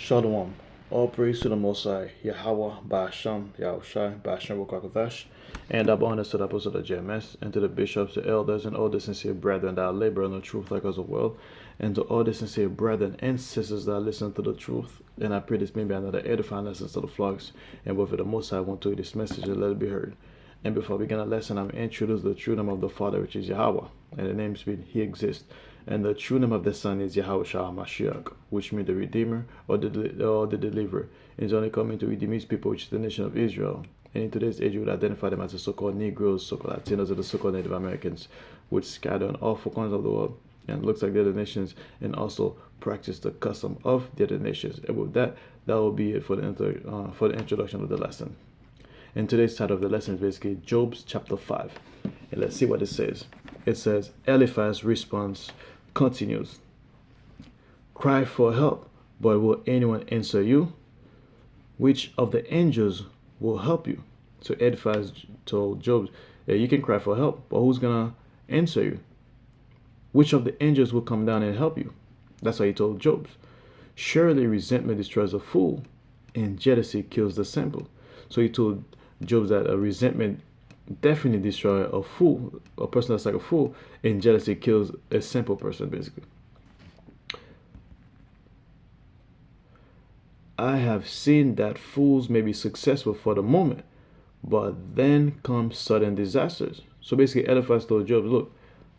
Shalom. All praise to the Most High, Yahweh, Ba'asham, Yahushai, Ba'asham Wakakadash, and double honors to the apostles of the JMS, and to the bishops, the elders, and all the sincere brethren that labor in the truth like us as well, and to all the sincere brethren and sisters that listen to the truth. And I pray this may be another edifying lesson to the flocks, and with the Most High, I want to read this message and let it be heard. And before we begin the lesson, I'm introduce the true name of the Father, which is Yahweh, and the name means He exists. And the true name of the Son is Yahweh Shah Mashiach, which means the Redeemer or the Deliverer. And He's only coming to redeem His people, which is the nation of Israel. And in today's age, we would identify them as the so-called Negroes, so-called Latinos, or the so-called Native Americans, which scatter on all four corners of the world and looks like the other nations, and also practice the custom of the other nations. And with that, that will be it for the introduction of the lesson. And today's title of the lesson is basically Job's chapter 5. And let's see what it says. It says, Eliphaz's response continues. Cry for help, but will anyone answer you? Which of the angels will help you? So Eliphaz told Job, yeah, you can cry for help, but who's going to answer you? Which of the angels will come down and help you? That's what he told Job. Surely resentment destroys a fool, and jealousy kills the simple. So he told Job that a resentment definitely destroys a fool, a person that's like a fool, and jealousy kills a simple person, basically. I have seen that fools may be successful for the moment, but then come sudden disasters. So basically, Eliphaz told Job, look,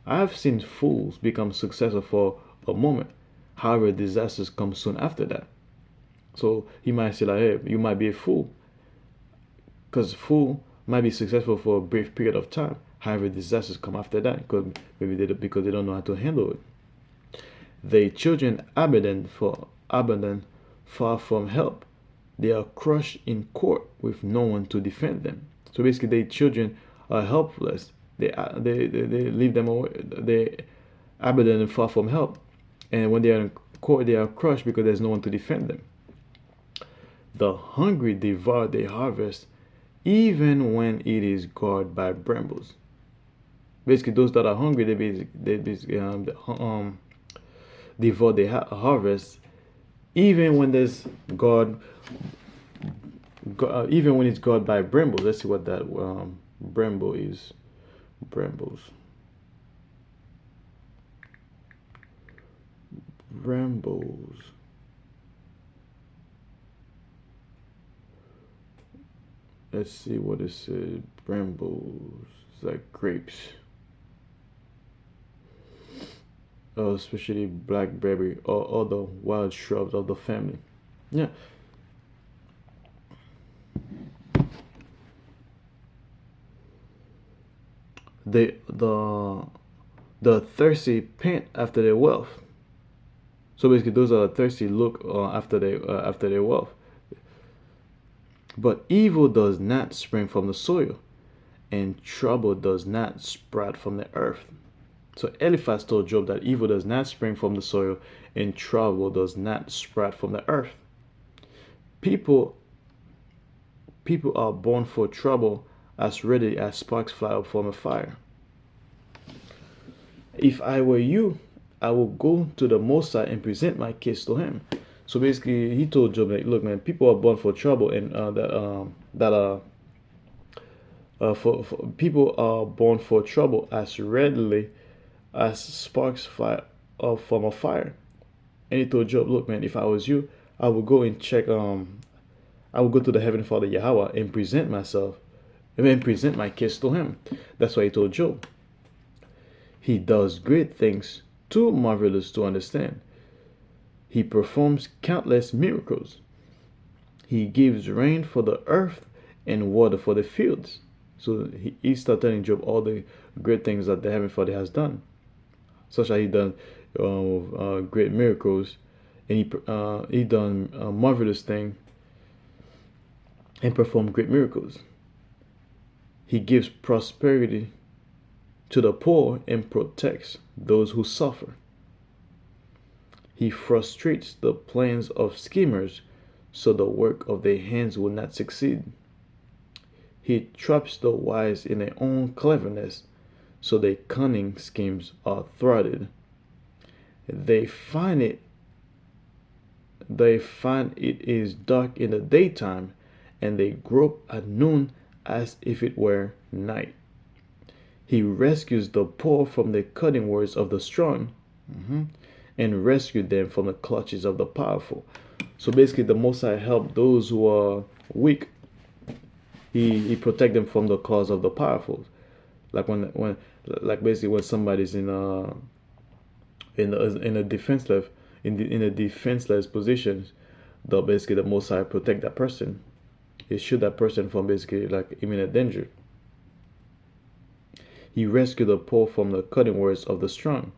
I've seen fools become successful for a moment. However, disasters come soon after that. So he might say like, hey, you might be a fool, because fool might be successful for a brief period of time. However, disasters come after that, because because they don't know how to handle it. Their children abandoned far from help. They are crushed in court with no one to defend them. So basically, their children are helpless. They leave them away. They abandon far from help, and when they are in court, they are crushed because there's no one to defend them. The hungry devour their harvest, even when it is guarded by brambles. Basically, those that are hungry, they devour their harvest, even when there's even when it's guarded by brambles. Let's see what that bramble is. Brambles. Let's see what it says. Brambles. It's like grapes. Especially blackberry or other wild shrubs of the family. Yeah. The thirsty pant after their wealth. So basically, those are the thirsty look after their wealth. But evil does not spring from the soil, and trouble does not sprout from the earth. So Eliphaz told Job that evil does not spring from the soil, and trouble does not sprout from the earth. People are born for trouble as ready as sparks fly up from a fire. If I were you, I will go to the Most High and present my case to him. So basically, he told Job, like, look, man, people are born for trouble, and people are born for trouble as readily as sparks fly up from a fire. And he told Job, look, man, if I was you, I would go and check. I would go to the Heavenly Father Yahweh and present myself, and then present my case to him. That's why he told Job. He does great things, too marvelous to understand. He performs countless miracles. He gives rain for the earth and water for the fields. So he started telling Job all the great things that the Heavenly Father has done. Such as he done great miracles, and he done marvelous things and performed great miracles. He gives prosperity to the poor and protects those who suffer. He frustrates the plans of schemers so the work of their hands will not succeed. He traps the wise in their own cleverness so their cunning schemes are thwarted. They find it they find it is dark in the daytime, and they grope at noon as if it were night. He rescues the poor from the cutting words of the strong, and rescued them from the clutches of the powerful. So basically, the Most High help those who are weak. He protect them from the claws of the powerful. Like when like basically when somebody's in a defenseless in a defenseless position, the Most High protect that person. He shield that person from basically like imminent danger. He rescued the poor from the cutting words of the strong.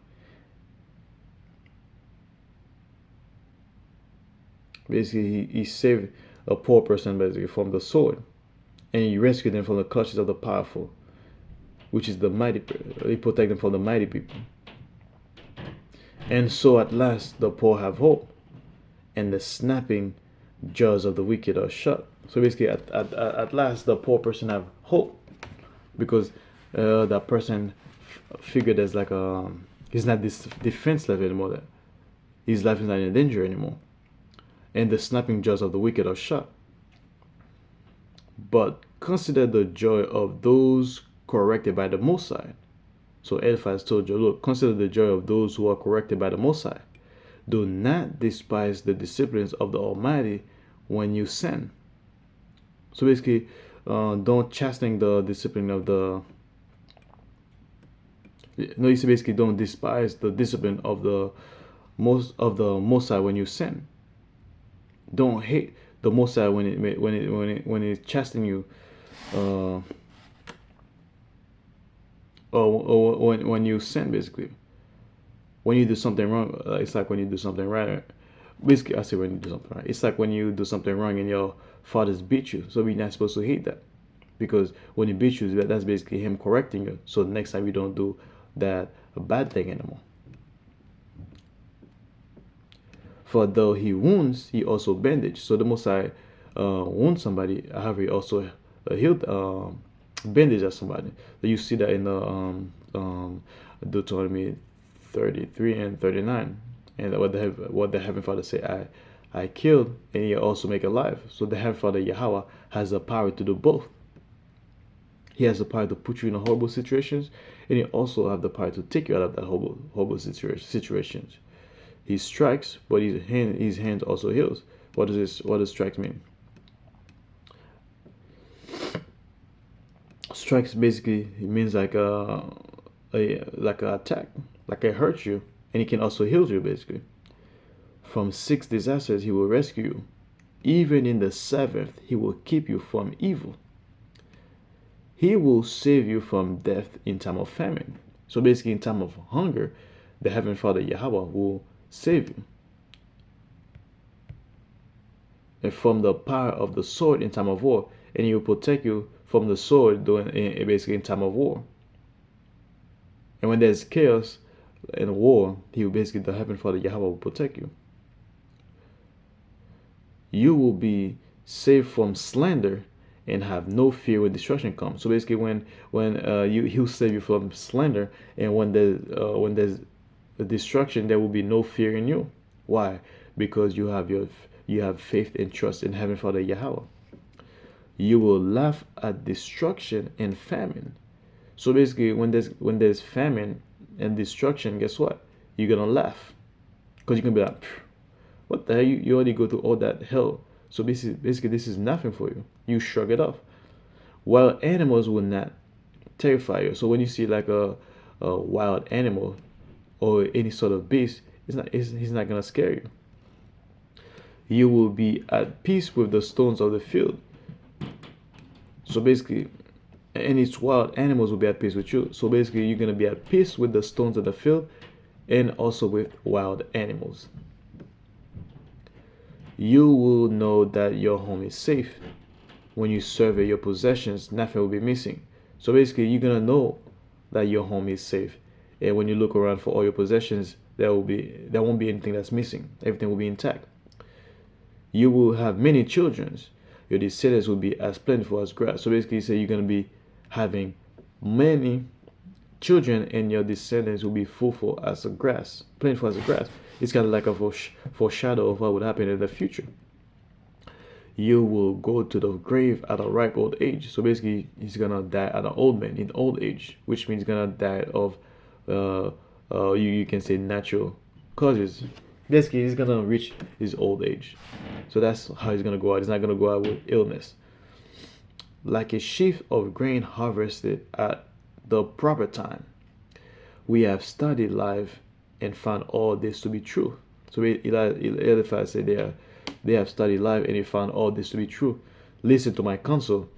Basically, he saved a poor person basically from the sword, and he rescued them from the clutches of the powerful, which is the mighty. He protect them from the mighty people. And so at last the poor have hope, and the snapping jaws of the wicked are shut. So basically, at last the poor person have hope, because that person figured as like he's not this defense level anymore. That his life is not in danger anymore, and the snapping jaws of the wicked are shut. But consider the joy of those corrected by the Most High. So Eliphaz told you, look, consider the joy of those who are corrected by the Most High. Do not despise the disciplines of the Almighty when you sin. So basically, don't chasten the discipline of the. No, you say basically don't despise the discipline of the Most High when you sin. Don't hate the Most High when it chastening you, or when you sin. Basically, when you do something wrong, it's like when you do something right. Basically, I say when you do something right, it's like when you do something wrong and your fathers beat you. So we're not supposed to hate that, because when he beats you, that's basically him correcting you. So next time you don't do that bad thing anymore. For though he wounds, he also bandage. So the Most High wounds somebody, however, he also healed, bandage at somebody. So you see that in the Deuteronomy 33 and 39, and what the Heavenly Father say, I killed, and he also make alive. So the Heavenly Father Yahweh has the power to do both. He has the power to put you in horrible situations, and he also have the power to take you out of that horrible situations. He strikes, but his hand also heals. What does strikes mean? Strikes basically, it means like like an attack, like it hurts you, and he can also heal you basically. From 6 disasters he will rescue you. Even in the 7th he will keep you from evil. He will save you from death in time of famine. So basically, in time of hunger, the Heavenly Father Yahweh will save you. And from the power of the sword in time of war, and he will protect you from the sword basically in time of war. And when there's chaos and war, he will basically, the Heavenly Father Yahweh will protect you. You will be saved from slander and have no fear when destruction comes. So basically, when he'll save you from slander, and when there's a destruction, there will be no fear in you. Why? Because you have faith and trust in Heavenly Father Yahweh. You will laugh at destruction and famine. So basically, when there's famine and destruction, guess what? You're gonna laugh, because you're gonna be like, what the hell? You already go through all that hell. So basically, this is nothing for you. You shrug it off. Wild animals will not terrify you. So when you see like a wild animal or any sort of beast, he's not gonna scare you. You will be at peace with the stones of the field. So basically, any wild animals will be at peace with you. So basically, you're gonna be at peace with the stones of the field, and also with wild animals. You will know that your home is safe. When you survey your possessions, nothing will be missing. So basically, you're gonna know that your home is safe. And when you look around for all your possessions, there won't be anything that's missing. Everything will be intact. You will have many children. Your descendants will be as plentiful as grass. So basically, you say you're gonna be having many children and your descendants will be fruitful as a grass, plentiful as a grass. It's kind of like a foreshadow of what would happen in the future. You will go to the grave at a ripe old age. So basically, he's gonna die at an old man in old age, which means he's gonna die of, you can say natural causes. Basically, he's gonna reach his old age. So that's how he's gonna go out. He's not gonna go out with illness. Like a sheaf of grain harvested at the proper time. We have studied life and found all this to be true. So Eliphaz said they have studied life and they found all this to be true. Listen to my counsel.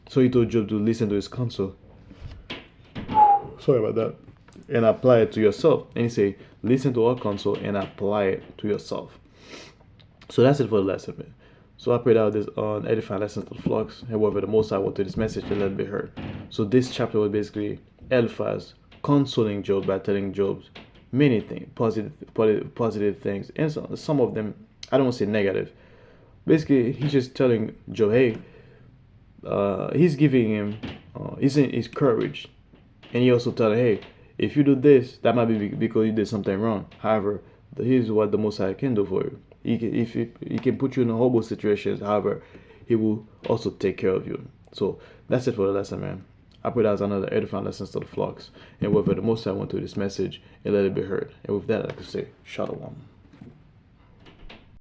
So he told Job to listen to his counsel. Sorry about that. And apply it to yourself. And he said, listen to our counsel and apply it to yourself. So that's it for the lesson, man. So I pray that this edifying lessons to the flocks. However, the most I wanted this message to let it be heard. So this chapter was basically Eliphaz consoling Job by telling Job many things, positive things, and some of them, I don't want to say negative. Basically, he's just telling Job, hey, he's giving him, his courage, and he also telling, hey, if you do this, that might be because you did something wrong. However, here's what the Most High can do for you. He can put you in horrible situations. However, he will also take care of you. So that's it for the lesson, man. I pray that was another edifying lessons to the flocks. And whether the Most High went through this message and let it be heard. And with that, I can say, Shalom.